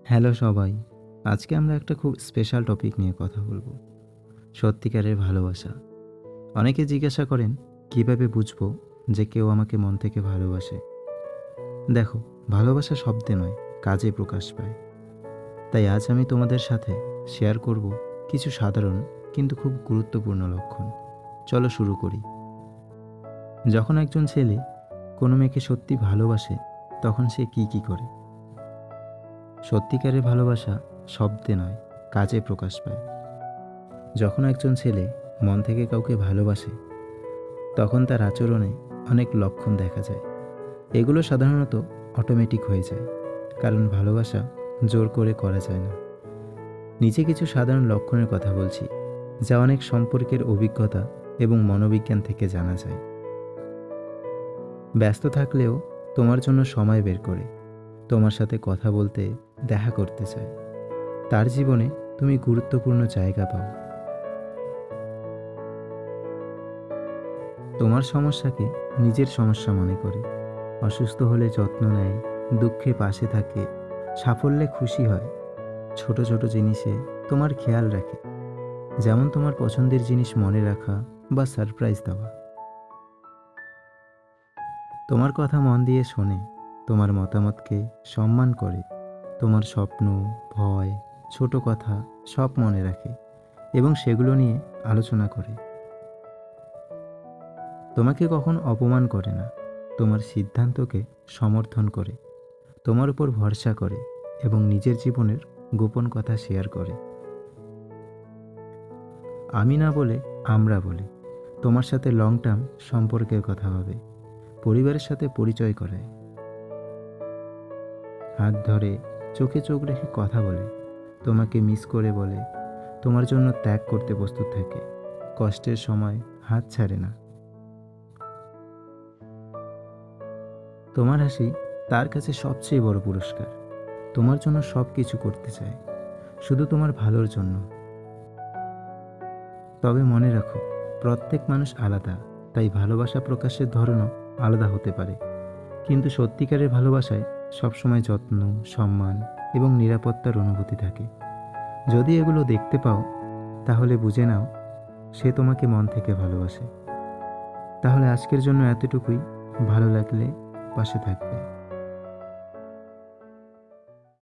Hello সবাই। আজকে আমরা একটা খুব স্পেশাল টপিক নিয়ে কথা বলবো। সত্যিকারের ভালোবাসা। অনেকে জিজ্ঞাসা করেন, কিভাবে বুঝবো যে কেউ আমাকে মন থেকে ভালোবাসে? দেখো, ভালোবাসা শব্দে নয়, কাজে প্রকাশ পায়। তাই আজ আমি তোমাদের সাথে শেয়ার করব কিছু সাধারণ কিন্তু খুব গুরুত্বপূর্ণ লক্ষণ। চলো শুরু করি। যখন একজন ছেলে কোনো মেয়েকে সত্যি ভালোবাসে, তখন সে কি করে? সত্যিকারের ভালোবাসা শব্দে নয়, কাজে প্রকাশ পায়। যখন একজন ছেলে মন থেকে কাউকে ভালোবাসে, তখন তার আচরণে অনেক লক্ষণ দেখা যায়। এগুলো সাধারণত অটোমেটিক হয়ে যায়, কারণ ভালোবাসা জোর করে করা যায় না। নিচে কিছু সাধারণ লক্ষণের কথা বলছি, যা অনেক সম্পর্কের অভিজ্ঞতা এবং মনোবিজ্ঞান থেকে জানা যায়। ব্যস্ত থাকলেও তোমার জন্য সময় বের করে তোমার সাথে কথা বলতে, দেখা করতে চায়। তার জীবনে তুমি গুরুত্বপূর্ণ জায়গা পাও। তোমার সমস্যাকে নিজের সমস্যা মনে করে, অসুস্থ হলে যত্ন নেয়, দুঃখে পাশে থাকে, সাফল্যে খুশি হয়। ছোট ছোট জিনিসে তোমার খেয়াল রাখে, যেমন তোমার পছন্দের জিনিস মনে রাখা বা সারপ্রাইজ দেওয়া। তোমার কথা মন দিয়ে শোনে, তোমার মতামতকে সম্মান করে, তোমার স্বপ্ন, ভয়, ছোট কথা সব মনে রাখে এবং সেগুলো নিয়ে আলোচনা করে। তোমাকে কখনো অপমান করে না, তোমার সিদ্ধান্তকে সমর্থন করে, তোমার উপর ভরসা করে এবং নিজের জীবনের গোপন কথা শেয়ার করে। আমি না বলে আমরা বলে তোমার সাথে লং টার্ম সম্পর্কের কথা ভাবে, পরিবারের সাথে পরিচয় করায়। হাত ধরে চোখে চোখ রেখে কথা বলে, তোমাকে মিস করে বলে, তোমার জন্য ত্যাগ করতে প্রস্তুত থাকে, কষ্টের সময় হাত ছাড়ে না। তোমার হাসি তার কাছে সবচেয়ে বড় পুরস্কার। তোমার জন্য সব কিছু করতে চায়, শুধু তোমার ভালোর জন্য। তবে মনে রাখো, প্রত্যেক মানুষ আলাদা, তাই ভালোবাসা প্রকাশের ধরনও আলাদা হতে পারে। কিন্তু সত্যিকারের ভালোবাসায় সবসময় যত্ন, সম্মান এবং নিরাপত্তার অনুভূতি থাকে। যদি এগুলো দেখতে পাও, তাহলে বুঝে নাও সে তোমাকে মন থেকে ভালোবাসে। তাহলে আজকের জন্য এতটুকুই। ভালো লাগলে পাশে থাকবে।